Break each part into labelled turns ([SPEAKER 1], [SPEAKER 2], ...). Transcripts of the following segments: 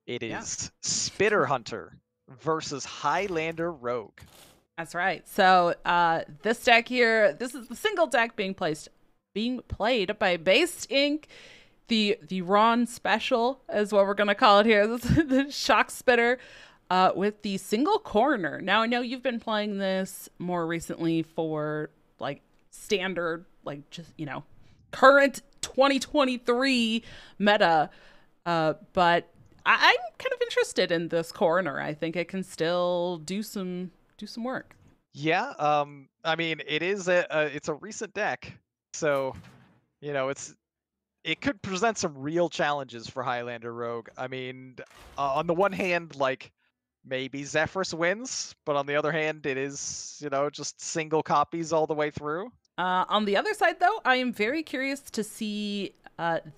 [SPEAKER 1] It
[SPEAKER 2] Yeah.
[SPEAKER 1] is Spitter Hunter versus Highlander Rogue.
[SPEAKER 2] That's right. So this deck here, this is the single deck being played by basedinc. The Ron special is what we're gonna call it here. This is the Shockspitter with the single corner. Now I know you've been playing this more recently for like standard, like just current 2023 meta, but I'm kind of interested in this corner. I think it can still do some work.
[SPEAKER 1] Yeah, I mean, it's a recent deck, so it could present some real challenges for Highlander Rogue. I mean, on the one hand, like maybe Zephyrus wins, but on the other hand, it is just single copies all the way through.
[SPEAKER 2] On the other side, though, I am very curious to see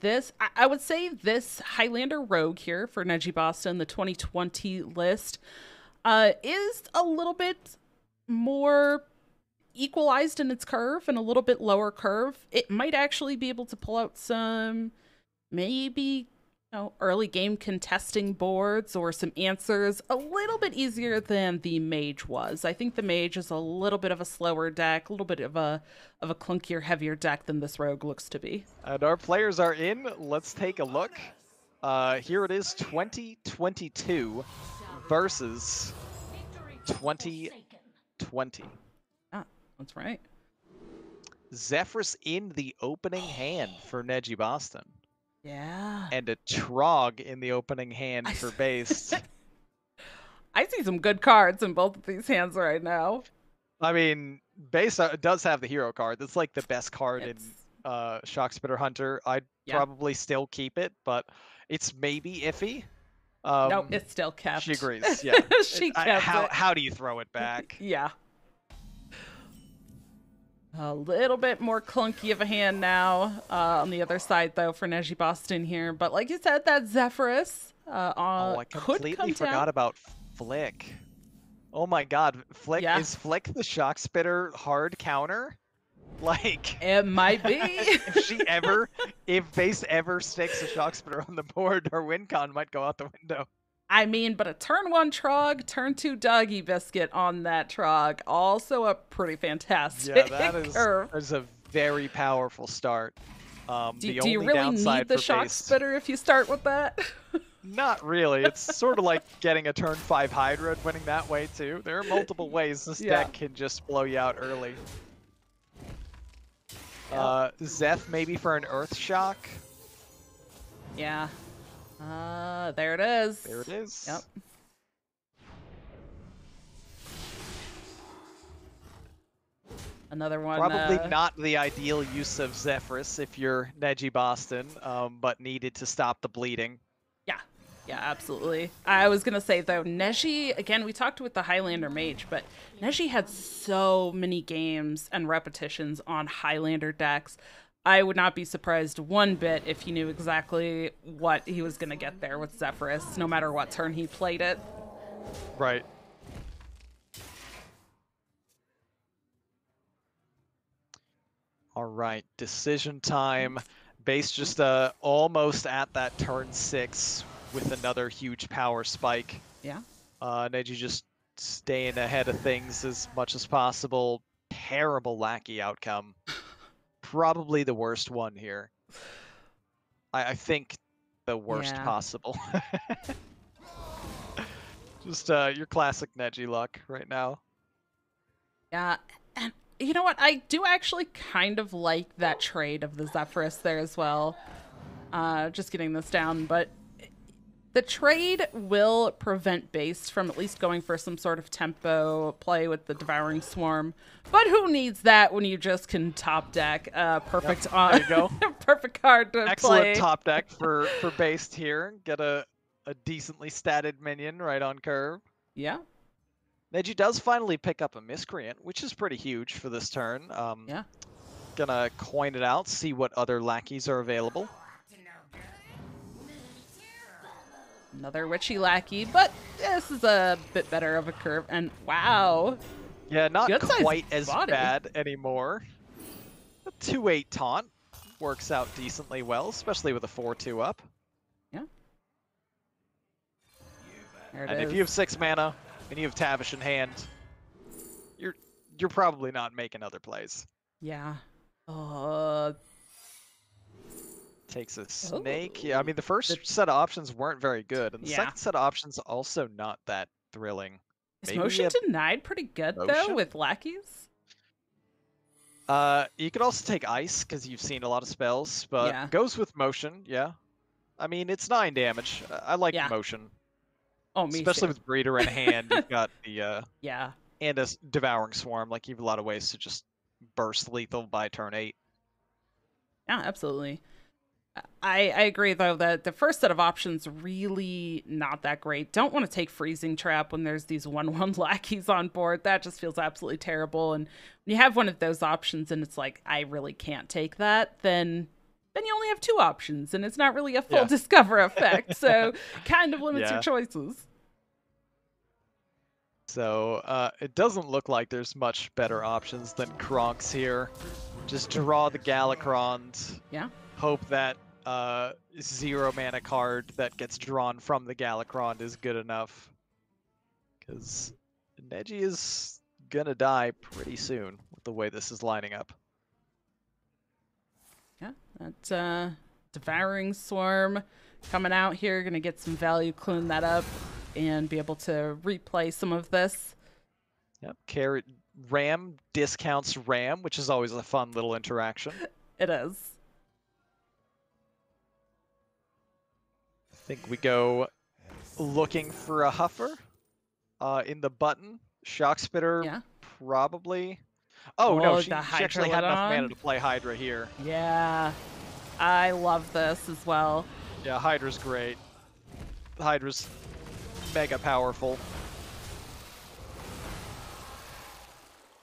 [SPEAKER 2] this. I would say this Highlander Rogue here for nejiboston, the 2020 list, is a little bit more equalized in its curve and a little bit lower curve. It might actually be able to pull out some maybe early game contesting boards or some answers a little bit easier than the mage was. I think the mage is a little bit of a slower deck, a little bit of a clunkier, heavier deck than this rogue looks to be.
[SPEAKER 1] And our players are in. Let's take a look. Here it is, 2022 versus 2020.
[SPEAKER 2] Ah, that's right.
[SPEAKER 1] Zephyrus in the opening hand for nejiboston.
[SPEAKER 2] Yeah.
[SPEAKER 1] And a Trog in the opening hand for Based.
[SPEAKER 2] I see some good cards in both of these hands right now.
[SPEAKER 1] I mean, Based does have the hero card. That's like the best card in Shockspitter Hunter. I'd probably still keep it, but it's maybe iffy.
[SPEAKER 2] No, it's still kept.
[SPEAKER 1] She agrees, yeah.
[SPEAKER 2] She kept it.
[SPEAKER 1] How do you throw it back?
[SPEAKER 2] Yeah. A little bit more clunky of a hand now on the other side, though, for nejiboston here. But like you said, that Zephyrus
[SPEAKER 1] I completely forgot about Flick. Oh my god, Flick is Flick the Shockspitter hard counter? Like
[SPEAKER 2] it might be.
[SPEAKER 1] if Base ever sticks a Shockspitter on the board, our win con might go out the window.
[SPEAKER 2] I mean, but a turn 1 Trog, turn 2 Doggy Biscuit on that Trog. Also a pretty fantastic
[SPEAKER 1] that is a very powerful start.
[SPEAKER 2] Do you really need the Shockspitter if you start with that?
[SPEAKER 1] Not really. It's sort of like getting a turn 5 Hydra and winning that way too. There are multiple ways this deck can just blow you out early. Zeph maybe for an Earth Shock.
[SPEAKER 2] Yeah. There it is.
[SPEAKER 1] There it is.
[SPEAKER 2] Yep. Another one.
[SPEAKER 1] Probably not the ideal use of Zephyrus if you're nejiboston, but needed to stop the bleeding.
[SPEAKER 2] Yeah, absolutely. I was going to say, though, Neji, again, we talked with the Highlander Mage, but Neji had so many games and repetitions on Highlander decks. I would not be surprised one bit if he knew exactly what he was going to get there with Zephyrus, no matter what turn he played it.
[SPEAKER 1] Right. All right, decision time. Base just almost at that turn 6 with another huge power spike.
[SPEAKER 2] Yeah.
[SPEAKER 1] Neji just staying ahead of things as much as possible. Terrible lackey outcome. Probably the worst one here. I think the worst possible. Just your classic Neji luck right now.
[SPEAKER 2] Yeah, and you know what? I do actually kind of like that trade of the Zephyrus there as well. Just getting this down, but the trade will prevent Base from at least going for some sort of tempo play with the Devouring Swarm. But who needs that when you just can top deck? Perfect.
[SPEAKER 1] There you go.
[SPEAKER 2] Perfect card to
[SPEAKER 1] Excellent
[SPEAKER 2] play.
[SPEAKER 1] top deck for Based here. Get a decently statted minion right on curve.
[SPEAKER 2] Yeah.
[SPEAKER 1] Neji does finally pick up a Miscreant, which is pretty huge for this turn.
[SPEAKER 2] Yeah.
[SPEAKER 1] Gonna coin it out, see what other lackeys are available.
[SPEAKER 2] Another witchy lackey, but this is a bit better of a curve. And wow.
[SPEAKER 1] Yeah, not quite as
[SPEAKER 2] body.
[SPEAKER 1] bad anymore. A 2/8 taunt works out decently well, especially with a 4/2 up.
[SPEAKER 2] Yeah. There it
[SPEAKER 1] And
[SPEAKER 2] is.
[SPEAKER 1] if you have 6 mana and you have Tavish in hand, you're probably not making other plays.
[SPEAKER 2] Yeah.
[SPEAKER 1] Takes a snake. Yeah, I
[SPEAKER 2] Oh.
[SPEAKER 1] mean the first set of options weren't very good, and the
[SPEAKER 2] Yeah.
[SPEAKER 1] second set of options also not that thrilling.
[SPEAKER 2] Is
[SPEAKER 1] Maybe
[SPEAKER 2] motion
[SPEAKER 1] a
[SPEAKER 2] denied pretty good though
[SPEAKER 1] motion?
[SPEAKER 2] with lackeys?
[SPEAKER 1] You could also take ice because you've seen a lot of spells, but
[SPEAKER 2] Yeah.
[SPEAKER 1] goes with motion. Yeah, I mean it's 9 damage. I like
[SPEAKER 2] Yeah.
[SPEAKER 1] motion,
[SPEAKER 2] Oh, me
[SPEAKER 1] especially
[SPEAKER 2] too.
[SPEAKER 1] with Breeder in hand. You've got the
[SPEAKER 2] Yeah.
[SPEAKER 1] and a devouring swarm. Like you have a lot of ways to just burst lethal by turn 8.
[SPEAKER 2] Yeah, absolutely. I agree though that the first set of options really not that great. Don't want to take freezing trap when there's these 1/1 lackeys on board. That just feels absolutely terrible. And when you have one of those options and it's like I really can't take that, then you only have 2 options and it's not really a full discover effect. So kind of limits your choices.
[SPEAKER 1] So it doesn't look like there's much better options than Kronks here. Just draw the Galakrond.
[SPEAKER 2] Yeah.
[SPEAKER 1] Hope that 0 mana card that gets drawn from the Galakrond is good enough. Because Neji is gonna die pretty soon with the way this is lining up.
[SPEAKER 2] Yeah, that devouring swarm coming out here, gonna get some value, clean that up, and be able to replay some of this.
[SPEAKER 1] Yep, carry Ram discounts Ram, which is always a fun little interaction.
[SPEAKER 2] It is.
[SPEAKER 1] I think we go looking for a Huffer in the button. Shockspitter, probably. Oh no, she actually had enough mana to play Hydra here.
[SPEAKER 2] Yeah, I love this as well.
[SPEAKER 1] Yeah, Hydra's great. Hydra's mega powerful.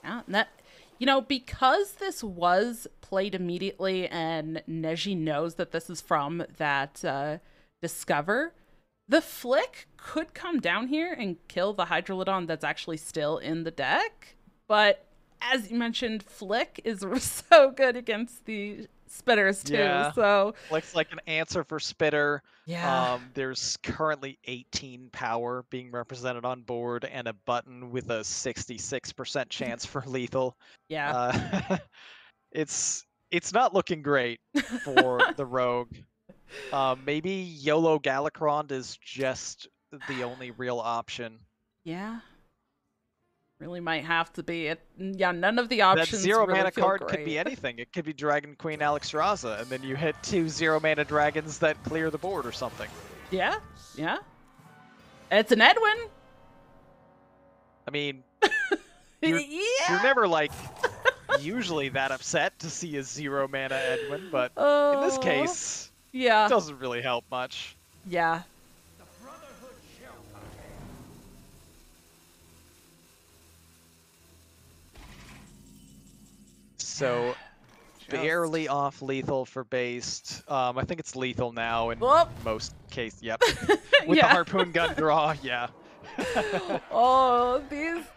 [SPEAKER 2] Yeah, that, because this was played immediately and Neji knows that this is from that Discover, the Flick could come down here and kill the Hydrolodon that's actually still in the deck. But as you mentioned, Flick is so good against the Spitters too.
[SPEAKER 1] Yeah.
[SPEAKER 2] So
[SPEAKER 1] Flick's like an answer for Spitter.
[SPEAKER 2] Yeah.
[SPEAKER 1] There's currently 18 power being represented on board and a button with a 66% chance for lethal.
[SPEAKER 2] Yeah.
[SPEAKER 1] It's not looking great for the Rogue. Maybe YOLO Galakrond is just the only real option.
[SPEAKER 2] Yeah. Really might have to be it. Yeah, none of the options.
[SPEAKER 1] That 0
[SPEAKER 2] really
[SPEAKER 1] mana
[SPEAKER 2] feel
[SPEAKER 1] card
[SPEAKER 2] great.
[SPEAKER 1] could be anything. It could be Dragon Queen Alexstrasza, and then you hit 2 0 mana dragons that clear the board or something.
[SPEAKER 2] Yeah, yeah. It's an Edwin.
[SPEAKER 1] I mean, you're never like usually that upset to see a 0 mana Edwin, but in this case, it doesn't really help much.
[SPEAKER 2] Yeah.
[SPEAKER 1] So barely off lethal for based. I think it's lethal now in most cases. Yep. With the harpoon gun draw, yeah.
[SPEAKER 2] Oh,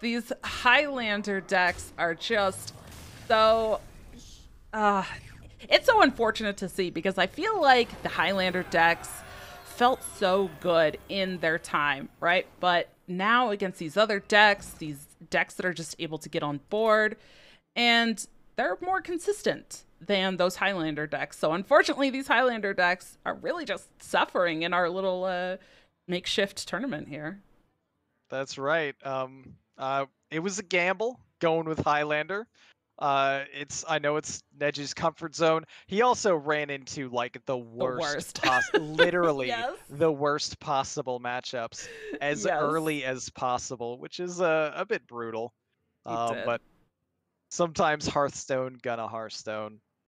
[SPEAKER 2] these Highlander decks are just so it's so unfortunate to see because I feel like the Highlander decks felt so good in their time, right? But now against these other decks, these decks that are just able to get on board, and they're more consistent than those Highlander decks. So unfortunately, these Highlander decks are really just suffering in our little makeshift tournament here.
[SPEAKER 1] That's right. It was a gamble going with Highlander. I know it's Neji's comfort zone. He also ran into like the worst. Literally the worst possible matchups as early as possible, which is a bit brutal. But sometimes Hearthstone gonna Hearthstone.